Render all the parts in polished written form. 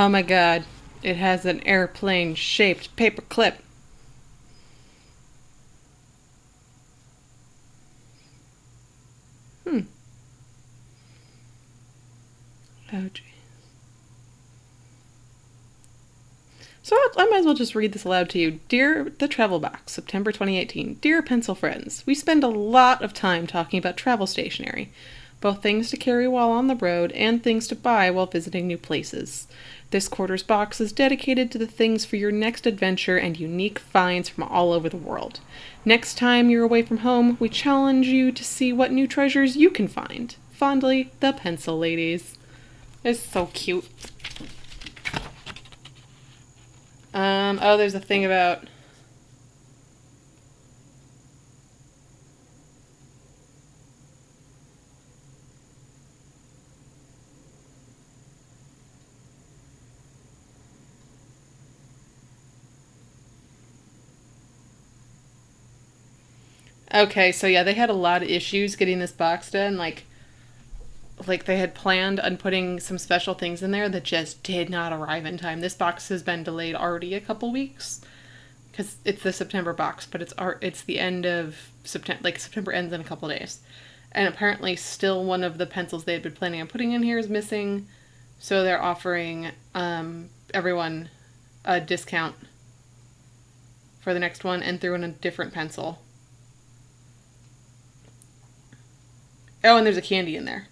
Oh my god. It has an airplane shaped paper clip. Hmm. Oh, gee. So I might as well just read this aloud to you. Dear The Travel Box, September 2018. Dear Pencil Friends, we spend a lot of time talking about travel stationery, both things to carry while on the road and things to buy while visiting new places. This quarter's box is dedicated to the things for your next adventure and unique finds from all over the world. Next time you're away from home, we challenge you to see what new treasures you can find. Fondly, the Pencil Ladies. It's so cute. Oh, there's a thing about... Okay, so yeah, they had a lot of issues getting this box done. Like they had planned on putting some special things in there that just did not arrive in time. This box has been delayed already a couple weeks because it's the September box, but it's the end of September. Like September ends in a couple days, and apparently still one of the pencils they had been planning on putting in here is missing. So they're offering everyone a discount for the next one and threw in a different pencil. Oh, and there's a candy in there.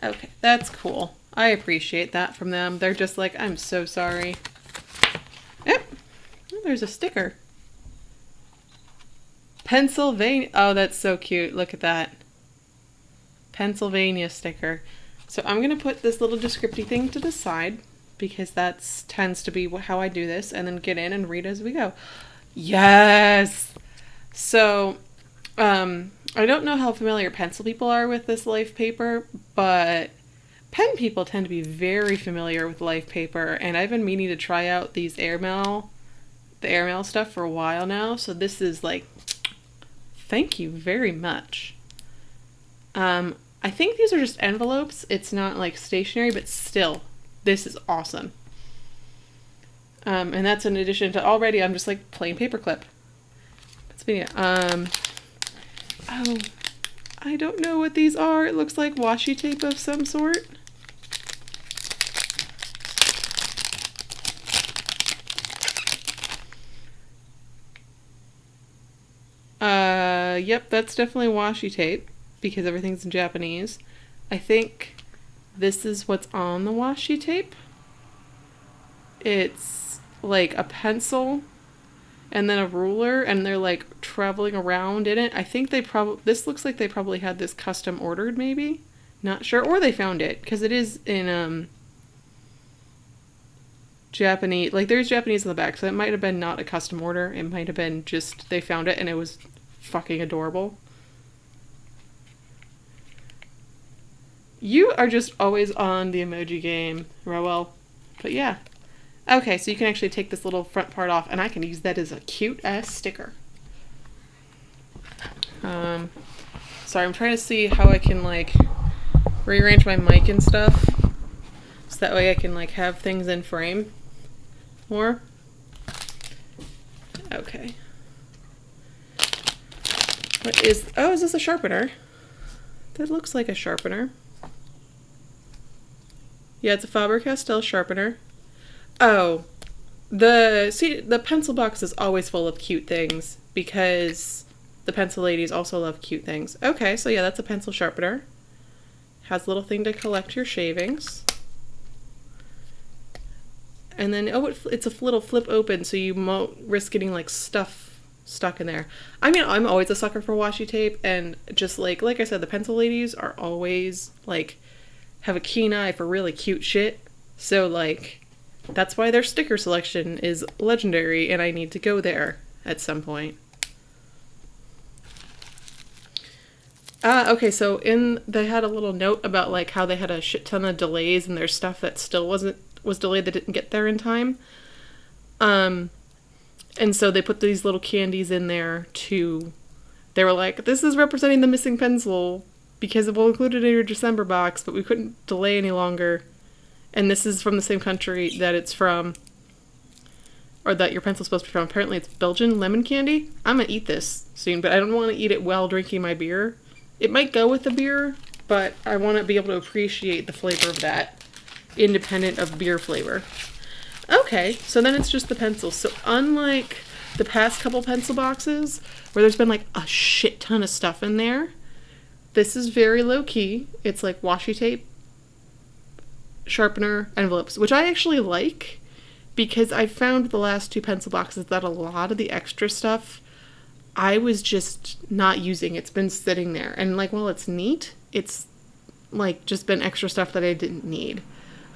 Okay, that's cool. I appreciate that from them. They're just like, I'm so sorry. Yep. Oh, there's a sticker. Pennsylvania. Oh, that's so cute. Look at that. Pennsylvania sticker. So I'm going to put this little descriptive thing to the side because that tends to be how I do this, and then get in and read as we go. Yes! So, I don't know how familiar pencil people are with this Life paper, but pen people tend to be very familiar with Life paper, and I've been meaning to try out the airmail stuff for a while now, so this is like, thank you very much. I think these are just envelopes. It's not like stationery, but still, this is awesome. And that's in addition to already I'm just like plain paperclip. Oh, I don't know what these are. It looks like washi tape of some sort. Yep, that's definitely washi tape because everything's in Japanese. I think this is what's on the washi tape. It's like a pencil and then a ruler, and they're like traveling around in it. I think this looks like they probably had this custom ordered, maybe. Not sure. Or they found it, because it is in Japanese. Like, there's Japanese on the back, so it might have been not a custom order. It might have been just they found it and it was fucking adorable. You are just always on the emoji game, Rowell. But yeah. Okay, so you can actually take this little front part off, and I can use that as a cute-ass sticker. Sorry, I'm trying to see how I can, like, rearrange my mic and stuff, so that way I can, like, have things in frame more. Okay. Oh, is this a sharpener? That looks like a sharpener. Yeah, it's a Faber-Castell sharpener. Oh, the pencil box is always full of cute things because the pencil ladies also love cute things. Okay, so yeah, that's a pencil sharpener. Has a little thing to collect your shavings. And then, it's a little flip open, so you won't risk getting like stuff stuck in there. I mean, I'm always a sucker for washi tape, and just like I said, the pencil ladies are always like have a keen eye for really cute shit. So like, that's why their sticker selection is legendary, and I need to go there at some point. Okay, so they had a little note about like how they had a shit ton of delays and their stuff that still was delayed that didn't get there in time. And so they put these little candies in there they were like, this is representing the missing pencil because we'll include it in your December box, but we couldn't delay any longer. And this is from the same country that it's from, or that your pencil's supposed to be from. Apparently it's Belgian lemon candy. I'm gonna eat this soon, but I don't want to eat it while drinking my beer. It might go with the beer, but I want to be able to appreciate the flavor of that, independent of beer flavor. Okay, so then it's just the pencils. So unlike the past couple pencil boxes, where there's been like a shit ton of stuff in there, this is very low key. It's like washi tape, sharpener, envelopes, which I actually like, because I found the last two pencil boxes that a lot of the extra stuff I was just not using. It's been sitting there. And like, while it's neat, it's like just been extra stuff that I didn't need.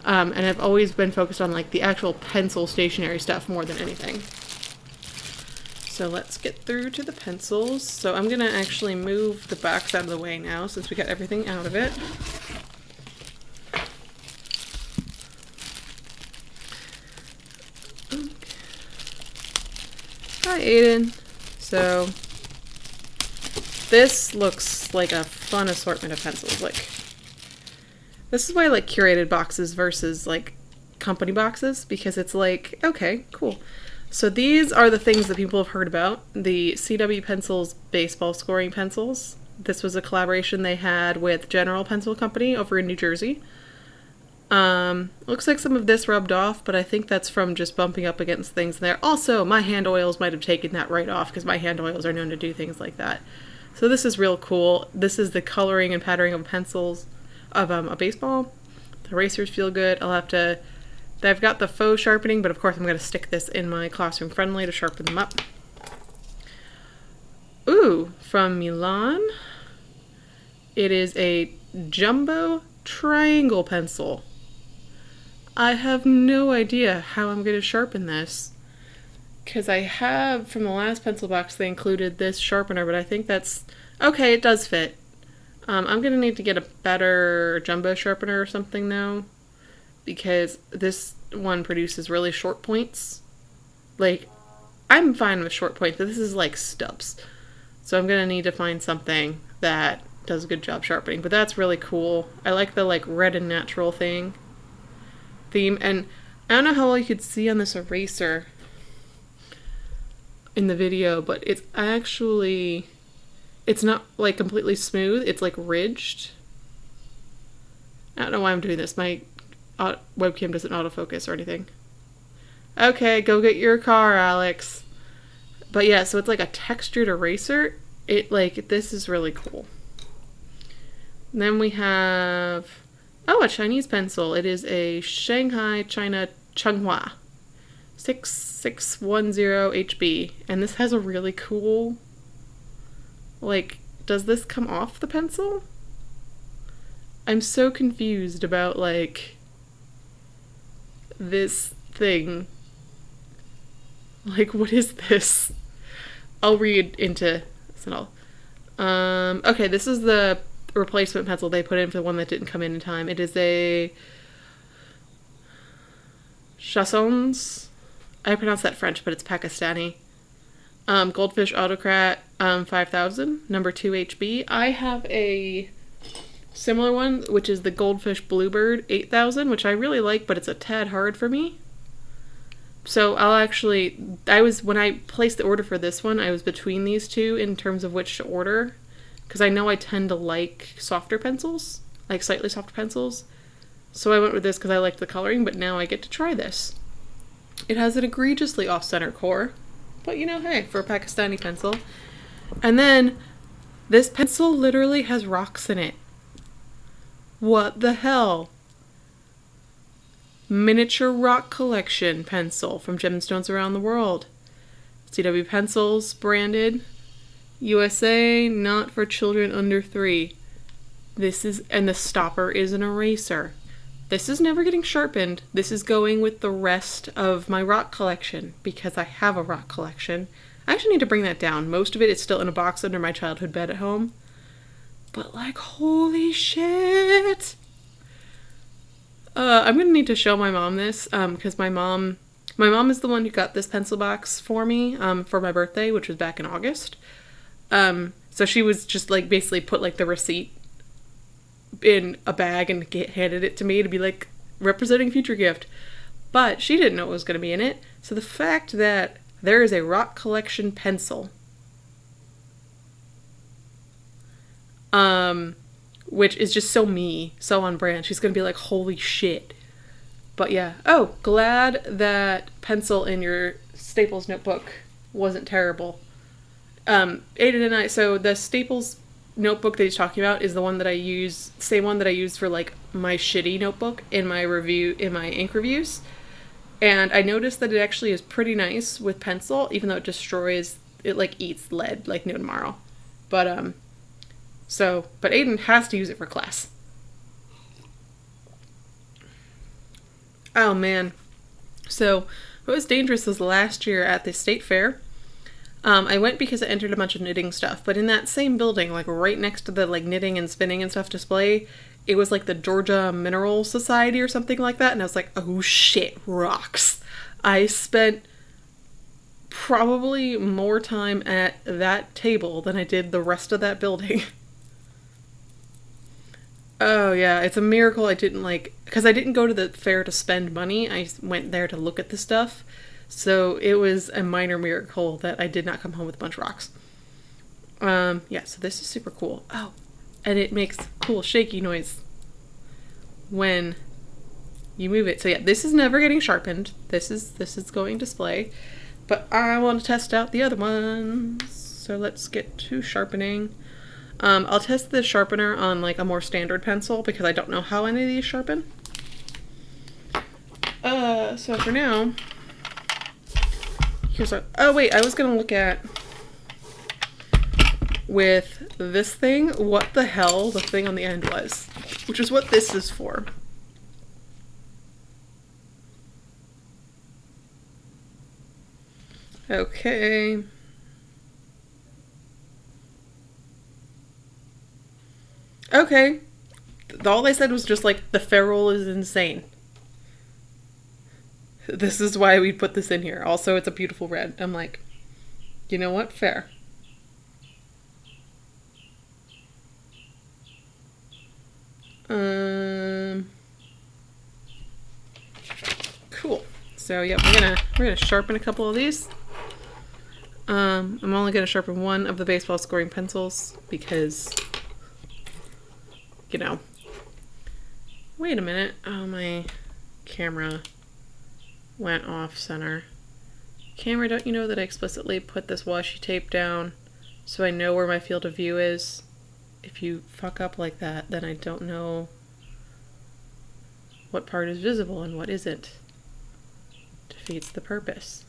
And I've always been focused on like the actual pencil stationery stuff more than anything. So let's get through to the pencils. So I'm going to actually move the box out of the way now since we got everything out of it. Okay. Hi, Aiden. So this looks like a fun assortment of pencils. Like, this is why I like curated boxes versus like company boxes, because it's like, okay, cool. So these are the things that people have heard about. The CW Pencils baseball scoring pencils. This was a collaboration they had with General Pencil Company over in New Jersey. Looks like some of this rubbed off, but I think that's from just bumping up against things there. Also, my hand oils might have taken that right off, because my hand oils are known to do things like that. So this is real cool. This is the coloring and patterning of pencils of a baseball. The erasers feel good. I've got the faux sharpening, but of course I'm going to stick this in my Classroom Friendly to sharpen them up. Ooh, from Milan. It is a jumbo triangle pencil. I have no idea how I'm going to sharpen this, because I have, from the last pencil box, they included this sharpener, but I think that's, okay, it does fit. I'm going to need to get a better jumbo sharpener or something now, because this one produces really short points. Like, I'm fine with short points, but this is like stubs. So I'm going to need to find something that does a good job sharpening, but that's really cool. I like the like red and natural theme, and I don't know how well you could see on this eraser in the video, but it's not like completely smooth. It's like ridged. I don't know why I'm doing this. My webcam doesn't autofocus or anything. Okay, go get your car, Alex. But yeah, so it's like a textured eraser. This is really cool. And then we have, a Chinese pencil. It is a Shanghai China Changhua 6610 HB. And this has a really cool, does this come off the pencil? I'm so confused about, this thing. What is this? I'll read into this and all. Okay, this is the replacement pencil they put in for the one that didn't come in time. It is a Chassons. I pronounce that French, but it's Pakistani. Goldfish Autocrat 5000, number 2 HB. I have a similar one, which is the Goldfish Bluebird 8000, which I really like, but it's a tad hard for me. So when I placed the order for this one, I was between these two in terms of which to order, because I know I tend to like softer pencils, like slightly softer pencils. So I went with this because I liked the coloring, but now I get to try this. It has an egregiously off-center core, but hey, for a Pakistani pencil. And then this pencil literally has rocks in it. What the hell? Miniature Rock Collection pencil from Gemstones Around the World. CW Pencils branded. USA, not for children under 3. And the stopper is an eraser. This is never getting sharpened. This is going with the rest of my rock collection, because I have a rock collection. I actually need to bring that down. Most of it is still in a box under my childhood bed at home. But holy shit! I'm gonna need to show my mom this, because my mom is the one who got this pencil box for me, for my birthday, which was back in August. So she was just basically put the receipt in a bag and handed it to me to be like, representing future gift. But she didn't know what was going to be in it. So the fact that there is a Rock Collection pencil, which is just so me, so on brand. She's going to be like, holy shit. But yeah. Oh, glad that pencil in your Staples notebook wasn't terrible. Aiden and I, so the Staples notebook that he's talking about is the one that I use, same one that I use for like my shitty notebook in my ink reviews. And I noticed that it actually is pretty nice with pencil, even though it like eats lead like no tomorrow. But Aiden has to use it for class. Oh man. So what was dangerous was last year at the state fair. I went because I entered a bunch of knitting stuff, but in that same building, like right next to the like knitting and spinning and stuff display, it was like the Georgia Mineral Society or something like that, and I was like, oh shit, rocks. I spent probably more time at that table than I did the rest of that building. Oh yeah, it's a miracle I didn't because I didn't go to the fair to spend money, I went there to look at the stuff. So it was a minor miracle that I did not come home with a bunch of rocks. Yeah, so this is super cool. Oh, and it makes cool shaky noise when you move it. So yeah, this is never getting sharpened. This is going display. But I want to test out the other ones. So let's get to sharpening. I'll test the sharpener on like a more standard pencil because I don't know how any of these sharpen. So for now, oh wait, I was gonna look at with this thing what the hell the thing on the end was, which is what this is for. Okay. Okay. All they said was just like, the ferrule is insane. This is why we put this in here. Also, it's a beautiful red. I'm like, you know what? Fair. Cool. So yeah, we're gonna sharpen a couple of these. I'm only gonna sharpen one of the baseball scoring pencils because, you know. Wait a minute. Oh, my camera went off center. Camera, don't you know that I explicitly put this washi tape down so I know where my field of view is? If you fuck up like that, then I don't know what part is visible and what isn't. Defeats the purpose.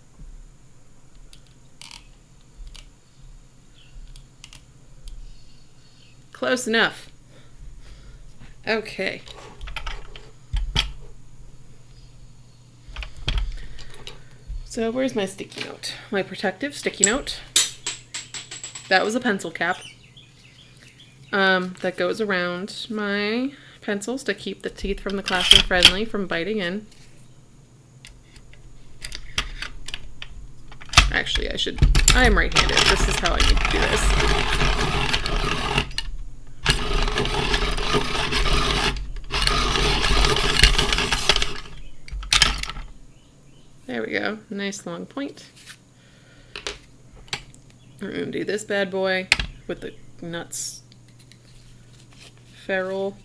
Close enough. Okay. So where's my sticky note? My protective sticky note. That was a pencil cap. That goes around my pencils to keep the teeth from the classroom friendly from biting in. Actually, I am right-handed. This is how I need to do this. There we go. Nice long point. We're going to do this bad boy with the nuts ferrule.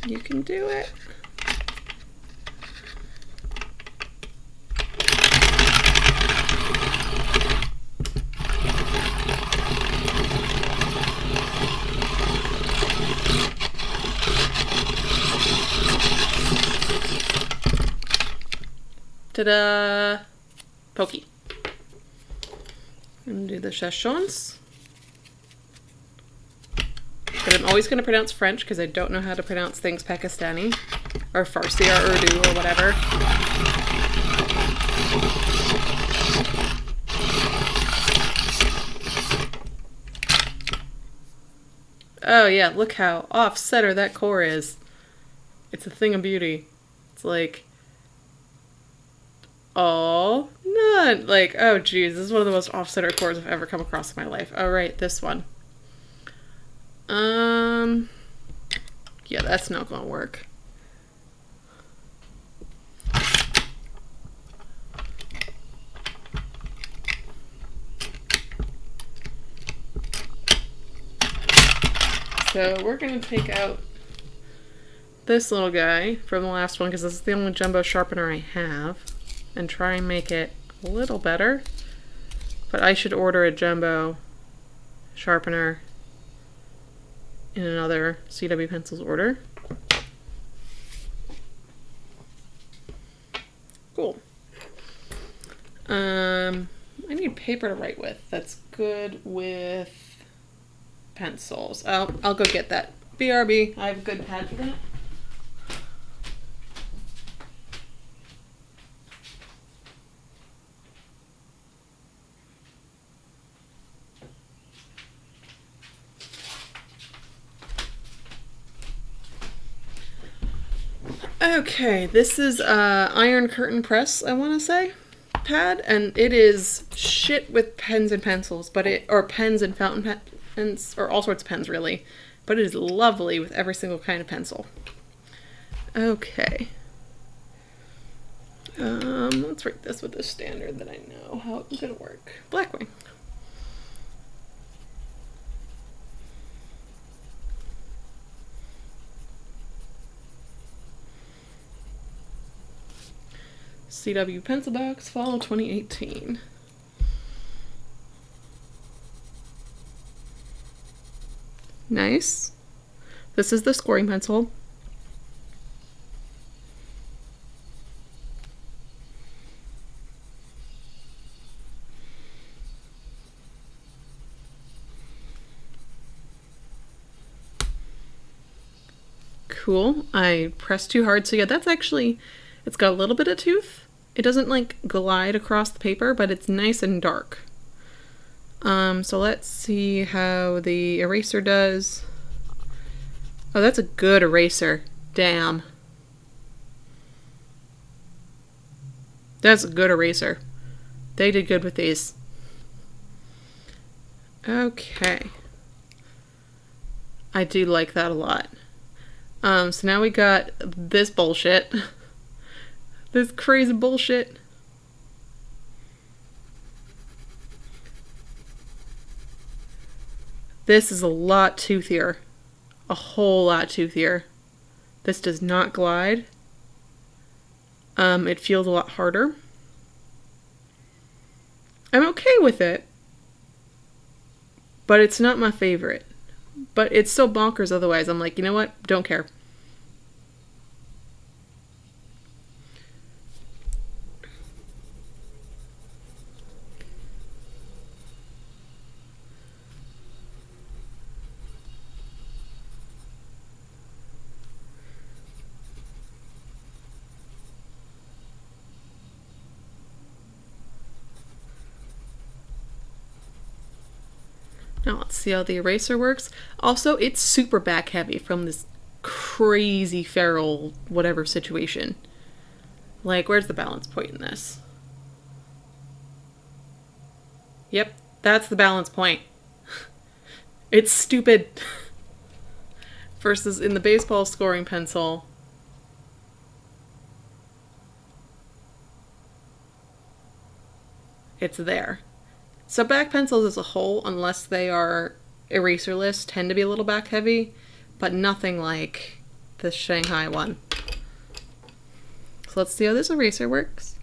You can do it. Ta-da! Pokey. I'm gonna do the Chachons. But I'm always gonna pronounce French because I don't know how to pronounce things Pakistani or Farsi or Urdu or whatever. Oh yeah, look how off-center that core is. It's a thing of beauty. It's like all, none. Like, oh geez, this is one of the most off-center chords I've ever come across in my life. All right, this one. Yeah, that's not gonna work. So we're gonna take out this little guy from the last one because this is the only jumbo sharpener I have, and try and make it a little better. But I should order a jumbo sharpener in another CW Pencils order. Cool. I need paper to write with. That's good with pencils. I'll go get that. BRB. I have a good pad for that. Okay, this is Iron Curtain Press, I want to say, pad, and it is shit with pens and pencils, or pens and fountain pens, or all sorts of pens really, but it is lovely with every single kind of pencil. Okay. Let's write this with a standard that I know how it's gonna work. Blackwing. CW Pencil Box, Fall 2018. Nice. This is the scoring pencil. Cool. I pressed too hard, so yeah, that's actually, it's got a little bit of tooth. It doesn't like glide across the paper, but it's nice and dark. So let's see how the eraser does. Oh, that's a good eraser. Damn. That's a good eraser. They did good with these. Okay. I do like that a lot. So now we got this bullshit. This crazy bullshit. This is a lot toothier. A whole lot toothier. This does not glide. It feels a lot harder. I'm okay with it, but it's not my favorite. But it's so bonkers otherwise. I'm like, you know what? Don't care. Now let's see how the eraser works. Also, it's super back heavy from this crazy feral whatever situation. Like, where's the balance point in this? Yep, that's the balance point. It's stupid. Versus in the baseball scoring pencil, it's there. So back pencils as a whole, unless they are eraserless, tend to be a little back heavy, but nothing like the Shanghai one. So let's see how this eraser works.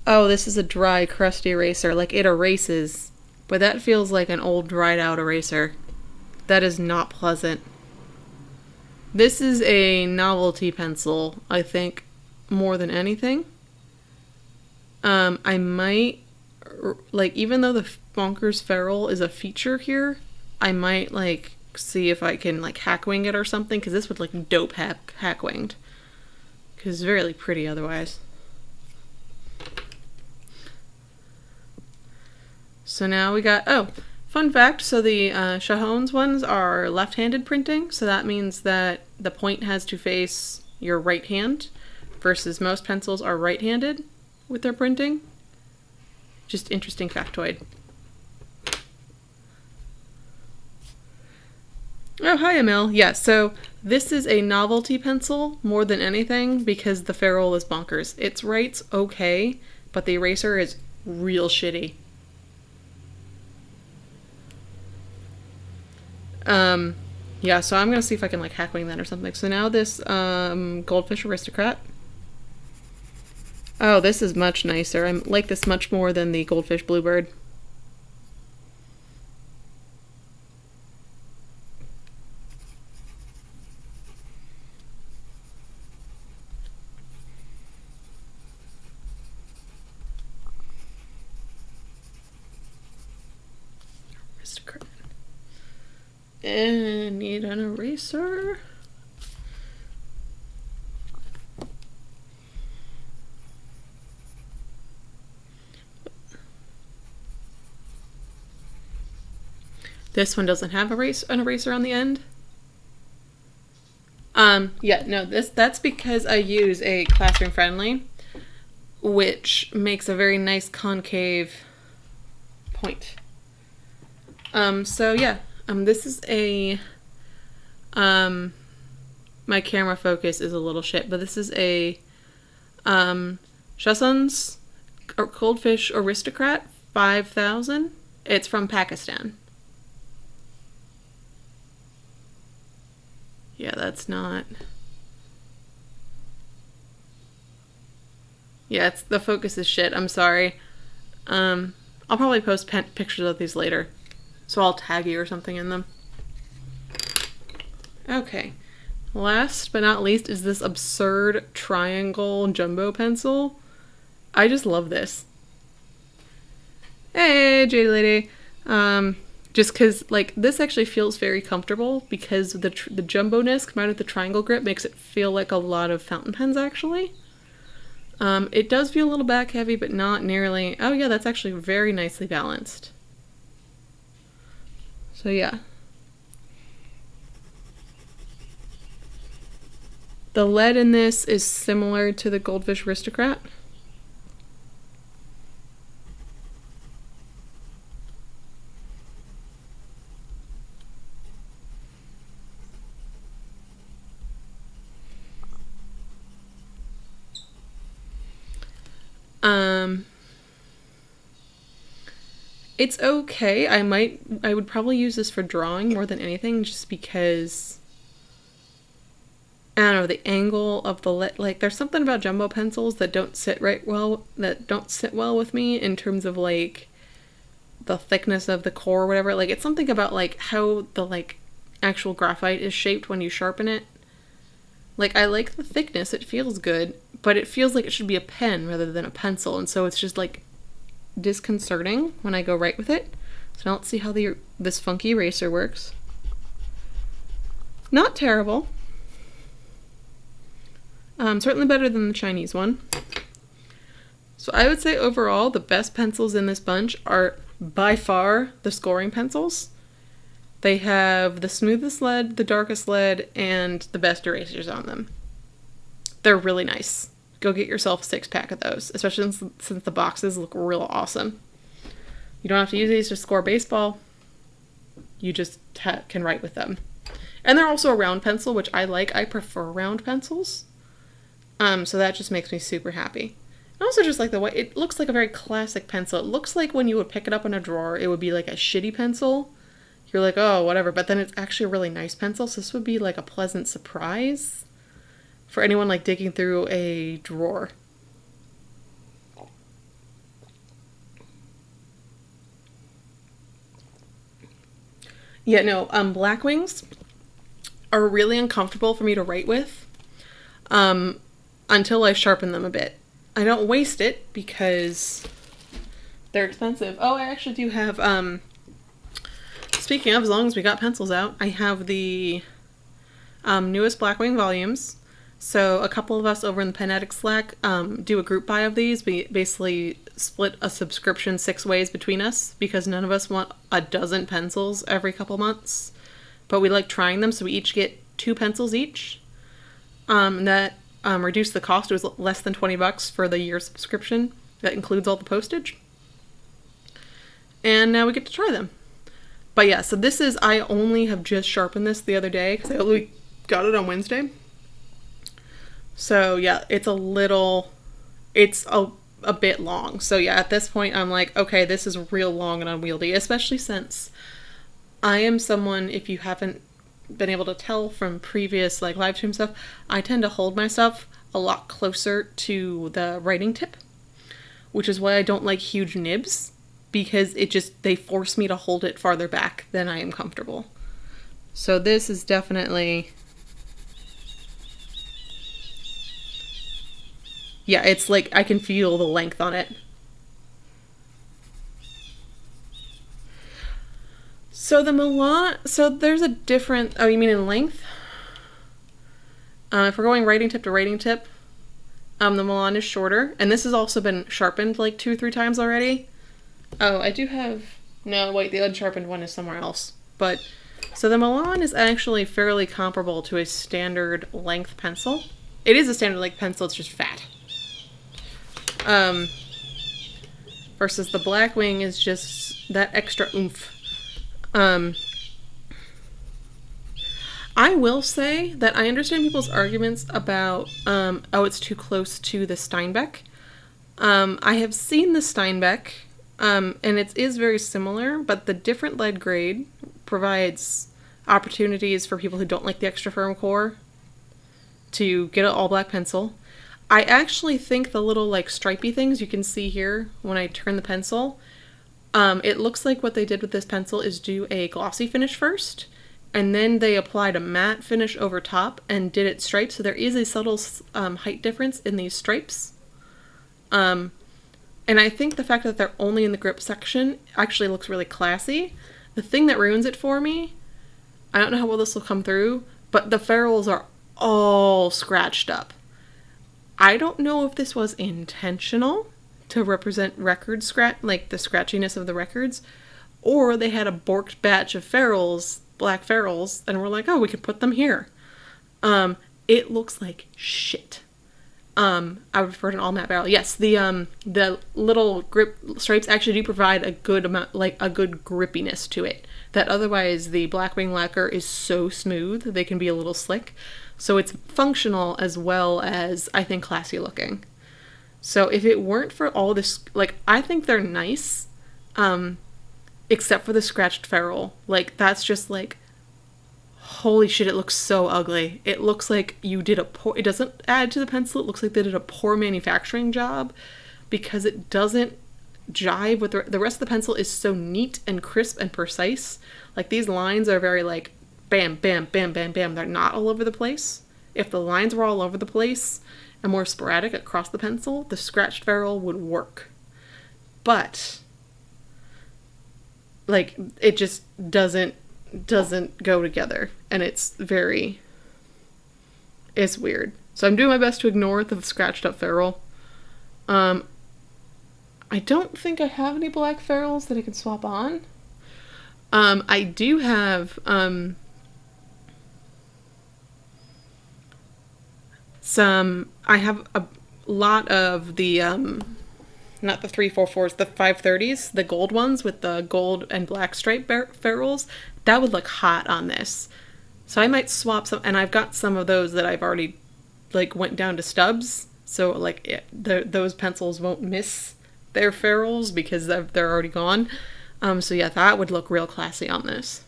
Oh, this is a dry, crusty eraser. Like, it erases, but that feels like an old, dried out eraser. That is not pleasant. This is a novelty pencil, I think, more than anything. I might, like, even though the Bonkers Feral is a feature here, I might, like, see if I can, like, hackwing it or something, because this would, like, dope hackwinged. Because it's really pretty otherwise. So now we got, oh, fun fact, so the Chahones ones are left-handed printing, so that means that the point has to face your right hand, versus most pencils are right-handed. with their printing. Just interesting factoid. Oh, hi, Emil. Yeah, so this is a novelty pencil more than anything because the ferrule is bonkers. Its writes okay, but the eraser is real shitty. Yeah, so I'm gonna see if I can like hack wing that or something. So now this Goldfish Aristocrat. Oh, this is much nicer. I like this much more than the Goldfish Bluebird. Aristocrat. And need an eraser. This one doesn't have an eraser on the end. Yeah, no, that's because I use a Classroom Friendly, which makes a very nice concave point. So yeah, this is a, my camera focus is a little shit, but this is a, Chassons Goldfish Aristocrat 5000. It's from Pakistan. Yeah, that's not... Yeah, the focus is shit. I'm sorry. I'll probably post pictures of these later. So I'll tag you or something in them. Okay. Last but not least is this absurd triangle jumbo pencil. I just love this. Hey, Jade Lady. Just because, like, this actually feels very comfortable because the jumbo-ness combined with the triangle grip makes it feel like a lot of fountain pens, actually. It does feel a little back heavy, but not nearly... Oh, yeah, that's actually very nicely balanced. So, yeah. The lead in this is similar to the Goldfish Aristocrat. It's okay. I would probably use this for drawing more than anything, just because, I don't know, the angle of the like, there's something about jumbo pencils that don't sit well with me in terms of, like, the thickness of the core or whatever. Like, it's something about, like, how the, like, actual graphite is shaped when you sharpen it. Like, I like the thickness, it feels good, but it feels like it should be a pen rather than a pencil, and so it's just, like, disconcerting when I go right with it. So now let's see how this funky eraser works. Not terrible. Certainly better than the Chinese one. So I would say overall the best pencils in this bunch are by far the scoring pencils. They have the smoothest lead, the darkest lead, and the best erasers on them. They're really nice. Go get yourself a 6-pack of those, especially since the boxes look real awesome. You don't have to use these to score baseball. You just can write with them. And they're also a round pencil, which I like. I prefer round pencils. So that just makes me super happy. And also just like the way, it looks like a very classic pencil. It looks like when you would pick it up in a drawer, it would be like a shitty pencil. You're like, oh, whatever. But then it's actually a really nice pencil, so this would be like a pleasant surprise for anyone like digging through a drawer. Yeah, no, Blackwings are really uncomfortable for me to write with until I sharpen them a bit. I don't waste it because they're expensive. Oh, I actually do have, speaking of, as long as we got pencils out, I have the newest Blackwing volumes. So a couple of us over in the Pen Addict Slack do a group buy of these. We basically split a subscription 6 ways between us because none of us want a dozen pencils every couple months. But we like trying them, so we each get 2 pencils each. That reduced the cost. It was less than $20 for the year subscription. That includes all the postage. And now we get to try them. But yeah, so this is, I only have just sharpened this the other day because I only got it on Wednesday. So yeah, it's a bit long. So yeah, at this point I'm like, okay, this is real long and unwieldy, especially since I am someone, if you haven't been able to tell from previous like live stream stuff, I tend to hold my stuff a lot closer to the writing tip, which is why I don't like huge nibs, because they force me to hold it farther back than I am comfortable. So this is definitely, yeah, it's like I can feel the length on it. So the Milan, so there's a different, oh, you mean in length? If we're going writing tip to writing tip, the Milan is shorter, and this has also been sharpened like 2-3 times already. Oh, I do have, no, wait, the unsharpened one is somewhere else. But, so the Milan is actually fairly comparable to a standard length pencil. It is a standard length pencil, it's just fat. Versus the Blackwing is just that extra oomph. I will say that I understand people's arguments about, oh, it's too close to the Steinbeck. I have seen the Steinbeck, and it is very similar, but the different lead grade provides opportunities for people who don't like the extra firm core to get an all black pencil. I actually think the little like stripey things you can see here when I turn the pencil, it looks like what they did with this pencil is do a glossy finish first, and then they applied a matte finish over top and did it striped, so there is a subtle height difference in these stripes. And I think the fact that they're only in the grip section actually looks really classy. The thing that ruins it for me, I don't know how well this will come through, but the ferrules are all scratched up. I don't know if this was intentional to represent record like the scratchiness of the records, or they had a borked batch of ferrules, black ferrules, and we're like, oh, we could put them here. It looks like shit. I would prefer an all matte barrel. Yes, the little grip stripes actually do provide a good amount, like a good grippiness to it. That otherwise the Blackwing lacquer is so smooth, they can be a little slick. So it's functional as well as, I think, classy looking. So if it weren't for all this, like, I think they're nice, except for the scratched ferrule. Like, that's just like, holy shit, it looks so ugly. It looks like you did it doesn't add to the pencil, it looks like they did a poor manufacturing job, because it doesn't jive with the rest of the pencil is so neat and crisp and precise. Like, these lines are very like, bam, bam, bam, bam, bam. They're not all over the place. If the lines were all over the place and more sporadic across the pencil, the scratched ferrule would work. But, like, it just doesn't go together, and it's weird. So I'm doing my best to ignore the scratched up ferrule. I don't think I have any black ferrules that I can swap on. I do have I have a lot of the not the 344s, the 530s, the gold ones with the gold and black stripe ferrules. That would look hot on this. So I might swap some, and I've got some of those that I've already like went down to stubs. So like those pencils won't miss their ferrules because they're already gone. So yeah, that would look real classy on this.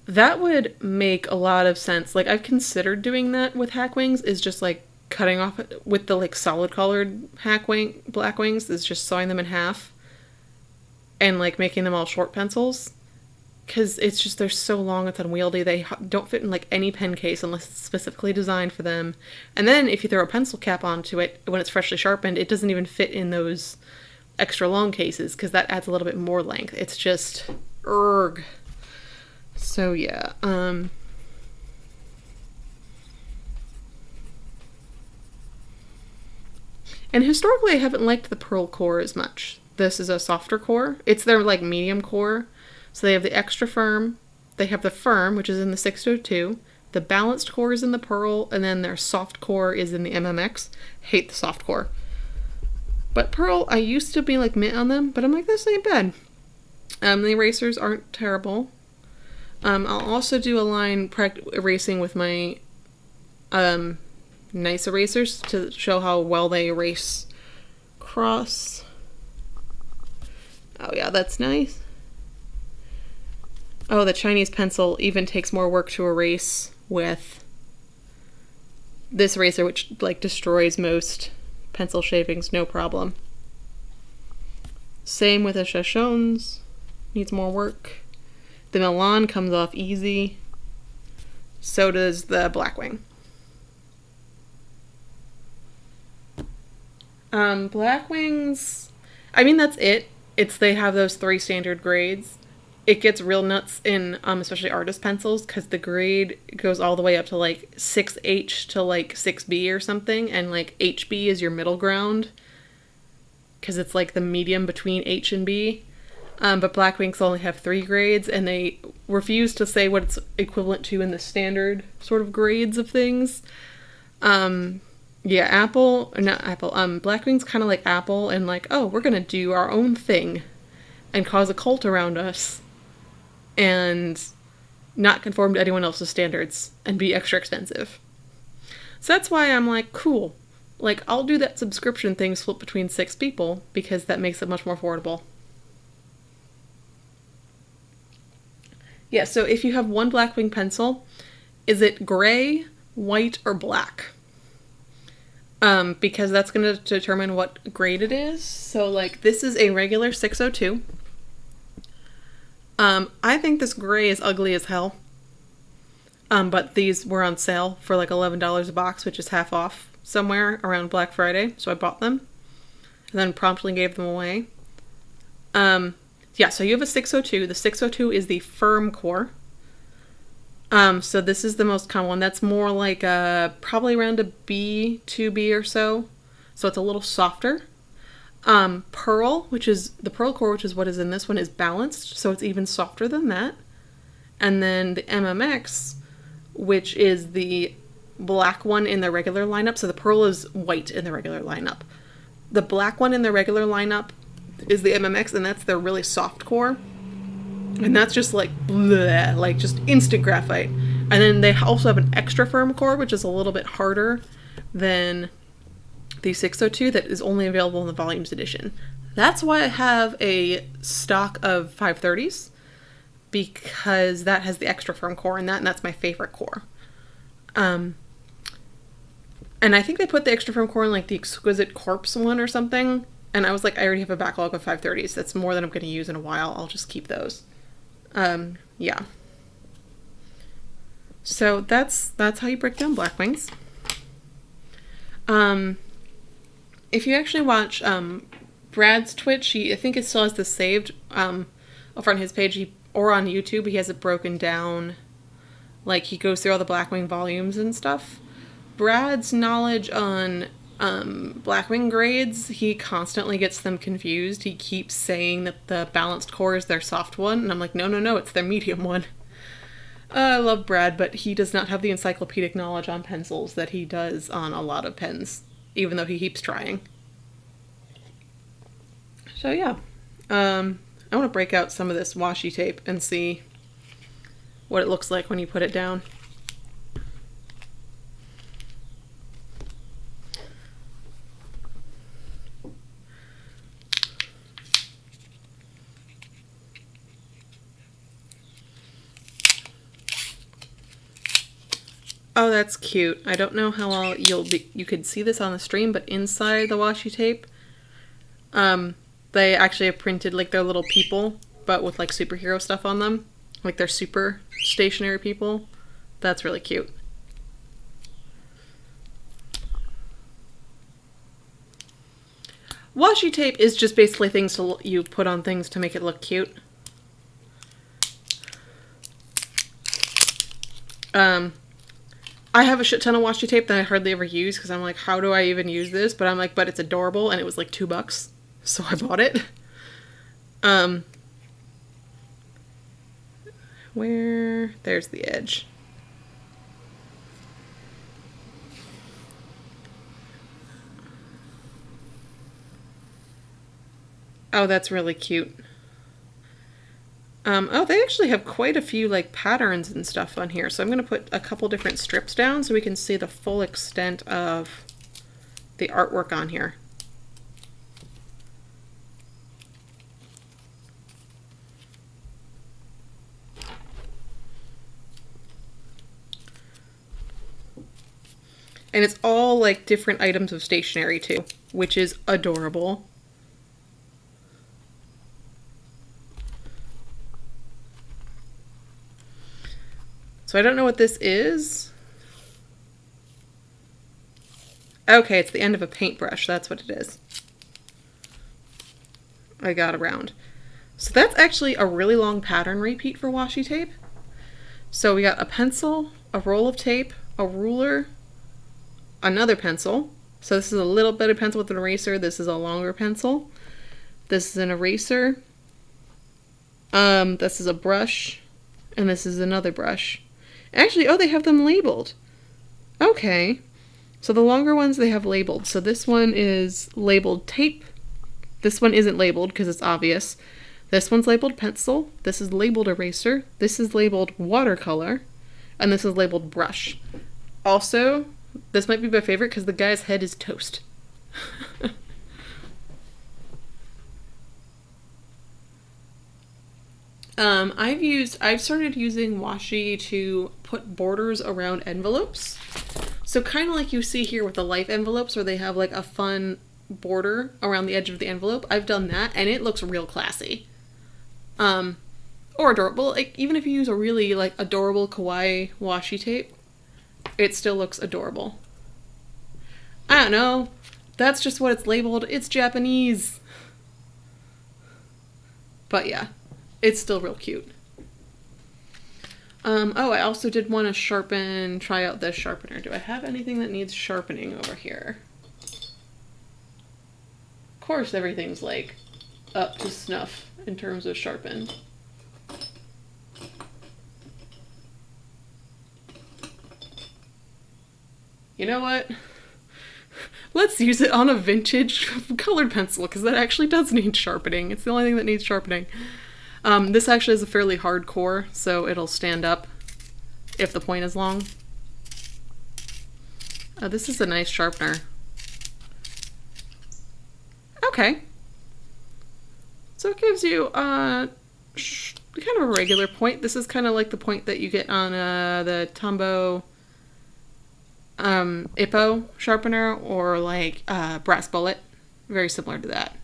That would make a lot of sense. Like, I've considered doing that with Hackwings, is just like cutting off with the like solid colored Blackwings, is just sawing them in half and like making them all short pencils, because it's just, they're so long, it's unwieldy. They don't fit in like any pen case unless it's specifically designed for them. And then if you throw a pencil cap onto it when it's freshly sharpened, it doesn't even fit in those extra long cases, because that adds a little bit more length. It's just erg. So yeah, and historically I haven't liked the pearl core as much. This is a softer core. It's their like medium core. So they have the extra firm, they have the firm, which is in the 602, The balanced core is in the Pearl, and then their soft core is in the MMX. Hate the soft core. But Pearl, I used to be like mint on them, but I'm like, this ain't bad. The erasers aren't terrible. I'll also do a line erasing with my nice erasers to show how well they erase cross. Oh yeah, that's nice. Oh, the Chinese pencil even takes more work to erase with this eraser, which like destroys most pencil shavings, no problem. Same with the Shoshons, needs more work. The Milan comes off easy. So does the Blackwing. Blackwings, I mean, that's it. They have those 3 standard grades. It gets real nuts in, especially artist pencils, because the grade goes all the way up to like 6H to like 6B or something, and like HB is your middle ground, because it's like the medium between H and B. But Blackwings only have 3 grades, and they refuse to say what it's equivalent to in the standard sort of grades of things. Yeah, Blackwing's kind of like Apple, and like, oh, we're gonna do our own thing and cause a cult around us and not conform to anyone else's standards and be extra expensive. So that's why I'm like, cool. Like, I'll do that subscription thing split between 6 people, because that makes it much more affordable. Yeah, so if you have one Blackwing pencil, is it gray, white, or black? Because that's going to determine what grade it is. So, like, this is a regular 602. I think this gray is ugly as hell. But these were on sale for like $11 a box, which is half off somewhere around Black Friday. So I bought them and then promptly gave them away. Yeah, so you have a 602. The 602 is the firm core. So this is the most common one. That's more like probably around a B, 2B or so. So it's a little softer. Pearl, which is the Pearl core, which is what is in this one, is balanced, so it's even softer than that. And then the MMX, which is the black one in the regular lineup. So the Pearl is white in the regular lineup. The black one in the regular lineup is the MMX, and that's their really soft core. And that's just like bleh, like just instant graphite. And then they also have an extra firm core, which is a little bit harder than the 602, that is only available in the volumes edition. That's why I have a stock of 530s, because that has the extra firm core in that, and that's my favorite core. And I think they put the extra firm core in like the Exquisite Corpse one or something, and I was like, I already have a backlog of 530s. That's more than I'm going to use in a while. I'll just keep those. Yeah. So that's how you break down Blackwings. If you actually watch Brad's Twitch, I think it still has this saved over on his page, or on YouTube. He has it broken down, like he goes through all the Blackwing volumes and stuff. Brad's knowledge on Blackwing grades, he constantly gets them confused. He keeps saying that the balanced core is their soft one, and I'm like, no, it's their medium one. I love Brad, but he does not have the encyclopedic knowledge on pencils that he does on a lot of pens, even though he keeps trying. So yeah, I want to break out some of this washi tape and see what it looks like when you put it down. Oh, that's cute. I don't know how well you could see this on the stream, but inside the washi tape, they actually have printed like their little people, but with like superhero stuff on them. Like they're super stationary people. That's really cute. Washi tape is just basically things you put on things to make it look cute. I have a shit ton of washi tape that I hardly ever use, because I'm like, how do I even use this? But I'm like, but it's adorable, and it was like $2, so I bought it. There's the edge. Oh, that's really cute. Oh, they actually have quite a few like patterns and stuff on here. So I'm going to put a couple different strips down so we can see the full extent of the artwork on here. And it's all like different items of stationery too, which is adorable. So I don't know what this is. Okay, it's the end of a paintbrush. That's what it is. I got around. So that's actually a really long pattern repeat for washi tape. So we got a pencil, a roll of tape, a ruler, another pencil. So this is a little bit of pencil with an eraser. This is a longer pencil. This is an eraser. This is a brush. And this is another brush. Actually, oh, they have them labeled. Okay. So the longer ones they have labeled. So this one is labeled tape. This one isn't labeled because it's obvious. This one's labeled pencil. This is labeled eraser. This is labeled watercolor. And this is labeled brush. Also, this might be my favorite because the guy's head is toast. I've started using washi to put borders around envelopes. So kind of like you see here with the life envelopes where they have like a fun border around the edge of the envelope. I've done that and it looks real classy. Or adorable. Like even if you use a really like adorable kawaii washi tape, it still looks adorable. I don't know. That's just what it's labeled. It's Japanese. But yeah, it's still real cute. Oh, I also did want to try out this sharpener. Do I have anything that needs sharpening over here? Of course, everything's like up to snuff in terms of sharpen. You know what? Let's use it on a vintage colored pencil because that actually does need sharpening. It's the only thing that needs sharpening. This actually is a fairly hard core, so it'll stand up if the point is long. This is a nice sharpener. Okay. So it gives you kind of a regular point. This is kind of like the point that you get on the Tombow Ippo sharpener or like Brass Bullet. Very similar to that.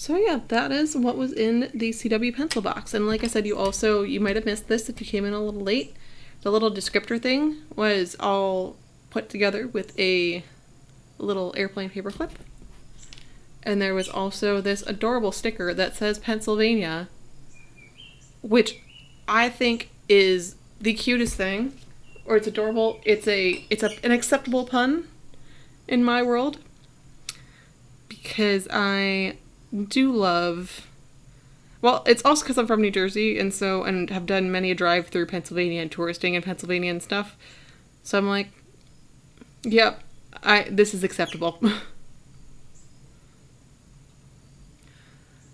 So yeah, that is what was in the CW pencil box. And like I said, you might have missed this if you came in a little late. The little descriptor thing was all put together with a little airplane paper clip. And there was also this adorable sticker that says Pennsylvania, which I think is the cutest thing. Or it's adorable. It's an acceptable pun in my world. Because I do love, well, it's also because I'm from New Jersey and have done many a drive through Pennsylvania and touristing in Pennsylvania and stuff. So I'm like, yep, this is acceptable.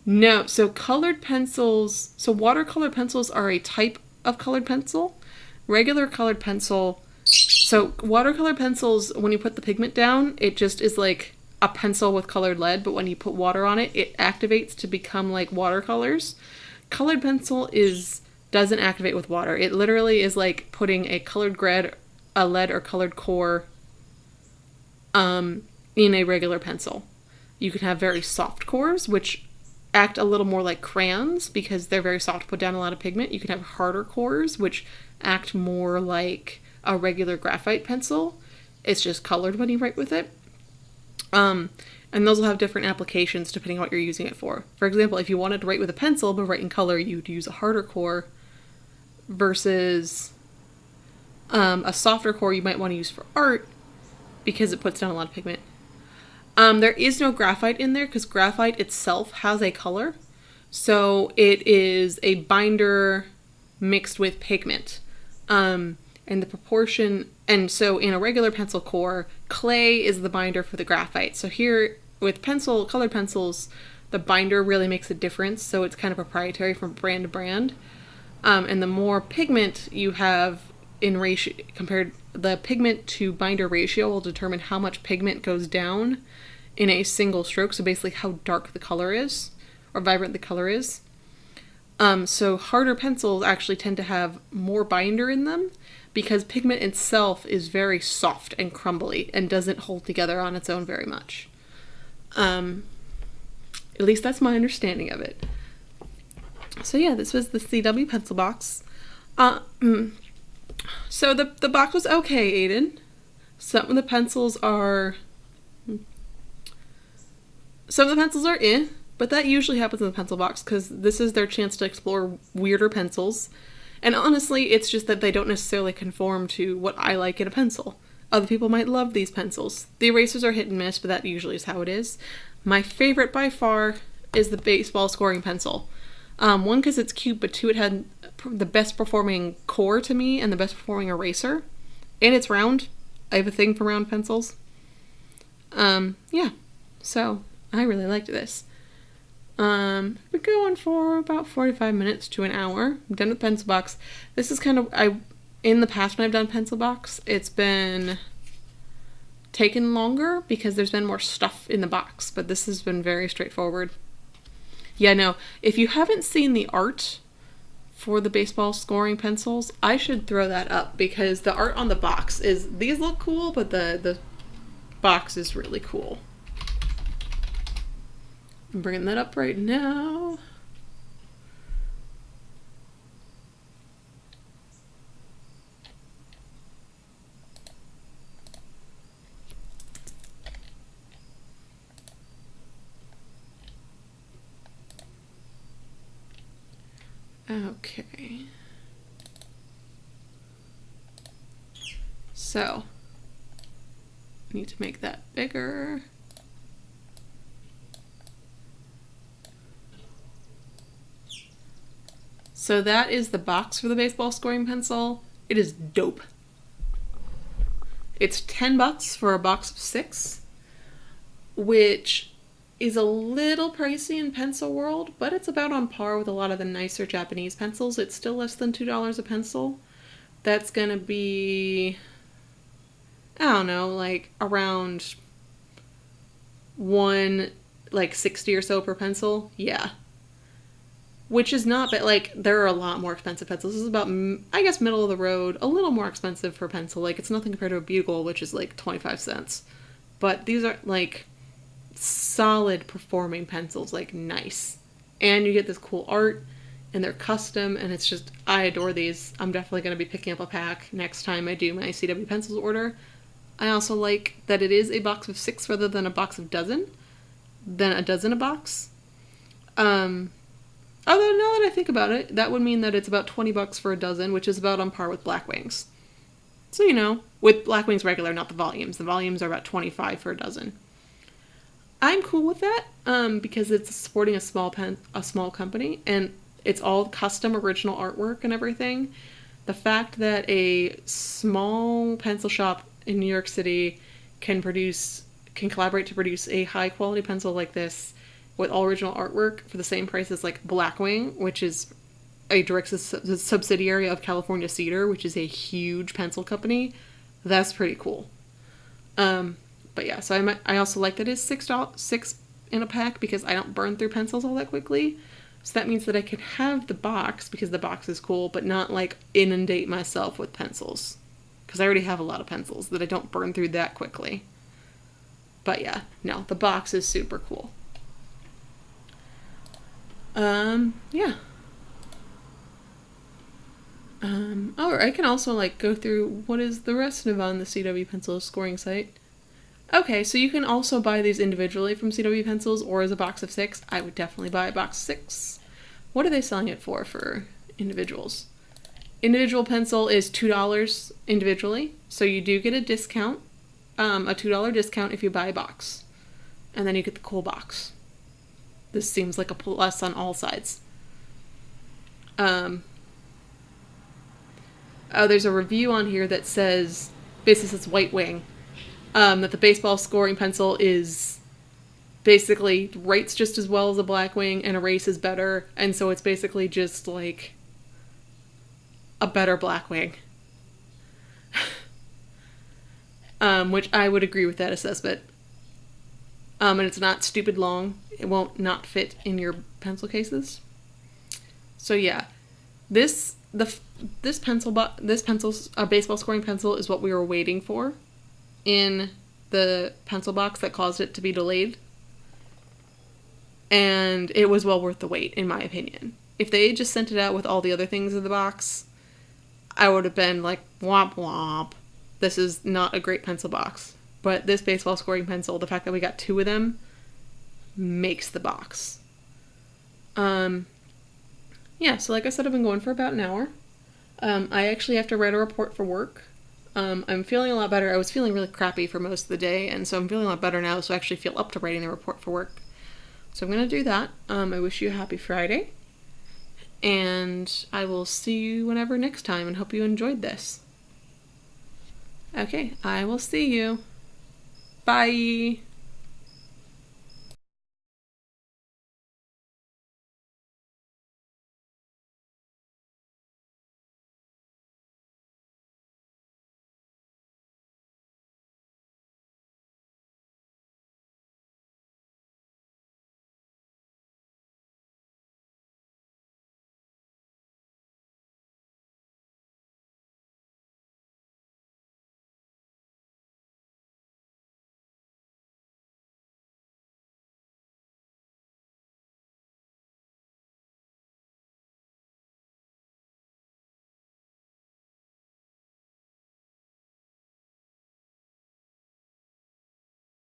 No, so watercolor pencils are a type of colored pencil. Regular colored pencil, so watercolor pencils, when you put the pigment down, it just is like a pencil with colored lead, but when you put water on it, it activates to become like watercolors. Colored pencil doesn't activate with water. It literally is like putting a lead or colored core in a regular pencil. You can have very soft cores, which act a little more like crayons because they're very soft to put down a lot of pigment. You can have harder cores, which act more like a regular graphite pencil. It's just colored when you write with it. And those will have different applications depending on what you're using it for. For example, if you wanted to write with a pencil but write in color, you'd use a harder core. versus a softer core you might want to use for art because it puts down a lot of pigment. There is no graphite in there because graphite itself has a color. So it is a binder mixed with pigment. And the proportion, and so in a regular pencil core, clay is the binder for the graphite. So here with colored pencils, the binder really makes a difference. So it's kind of proprietary from brand to brand. And the more pigment you have in ratio, the pigment to binder ratio will determine how much pigment goes down in a single stroke. So basically how dark the color is or vibrant the color is. So harder pencils actually tend to have more binder in them because pigment itself is very soft and crumbly and doesn't hold together on its own very much. At least that's my understanding of it. So yeah, this was the CW pencil box. So the box was okay, Aiden. Some of the pencils are but that usually happens in the pencil box because this is their chance to explore weirder pencils. And honestly, it's just that they don't necessarily conform to what I like in a pencil. Other people might love these pencils. The erasers are hit and miss, but that usually is how it is. My favorite by far is the baseball scoring pencil. One, because it's cute, but two, it had the best performing core to me and the best performing eraser. And it's round. I have a thing for round pencils. Yeah. So, I really liked this. We're going for about 45 minutes to an hour. I'm done with pencil box. This is kind of, in the past when I've done pencil box, it's been taken longer because there's been more stuff in the box, but this has been very straightforward. Yeah, no, if you haven't seen the art for the baseball scoring pencils, I should throw that up because the art on the box these look cool, but the box is really cool. I'm bringing that up right now. Okay. So, I need to make that bigger. So that is the box for the baseball scoring pencil. It is dope. It's $10 for a box of 6, which is a little pricey in pencil world, but it's about on par with a lot of the nicer Japanese pencils. It's still less than $2 a pencil. That's gonna be, I don't know, like around $60 or so per pencil. Yeah. Which is not, but like, there are a lot more expensive pencils. This is about, I guess, middle of the road, a little more expensive for pencil. Like, it's nothing compared to a Bugle, which is like 25 cents. But these are like solid performing pencils, like nice. And you get this cool art, and they're custom, and it's just, I adore these. I'm definitely going to be picking up a pack next time I do my CW Pencils order. I also like that it is a box of 6 rather than a box of dozen, than a dozen a box. Although, now that I think about it, that would mean that it's about $20 for a dozen, which is about on par with Blackwings. So, you know, with Blackwings regular, not the volumes. The volumes are about $25 for a dozen. I'm cool with that, because it's supporting a small company, and it's all custom original artwork and everything. The fact that a small pencil shop in New York City can collaborate to produce a high quality pencil like this with all original artwork for the same price as like Blackwing, which is a direct subsidiary of California Cedar, which is a huge pencil company. That's pretty cool. But yeah, so I also like that it's $6 in a pack because I don't burn through pencils all that quickly. So that means that I can have the box because the box is cool, but not like inundate myself with pencils. Because I already have a lot of pencils that I don't burn through that quickly. But yeah, no, the box is super cool. Yeah. Oh, I can also like go through what is the rest of on the CW Pencil scoring site. Okay, so you can also buy these individually from CW Pencils or as a box of 6. I would definitely buy a box of 6. What are they selling it for individuals? individual pencil is $2 individually, so you do get a discount, a $2 discount if you buy a box, and then you get the cool box. This seems like a plus on all sides. Oh, there's a review on here that says, basically says White Wing, that the baseball scoring pencil is basically writes just as well as a Blackwing and erases better, and so it's basically just like a better Blackwing. Which I would agree with that assessment. And it's not stupid long. It won't not fit in your pencil cases. So yeah, this pencil's a baseball scoring pencil is what we were waiting for in the pencil box that caused it to be delayed. And it was well worth the wait, in my opinion. If they had just sent it out with all the other things in the box, I would have been like, womp womp. This is not a great pencil box. But this baseball scoring pencil, the fact that we got 2 of them, makes the box. Yeah, so like I said, I've been going for about an hour. I actually have to write a report for work. I'm feeling a lot better. I was feeling really crappy for most of the day, and so I'm feeling a lot better now, so I actually feel up to writing the report for work. So I'm going to do that. I wish you a happy Friday, and I will see you whenever next time, and hope you enjoyed this. Okay, I will see you. Bye!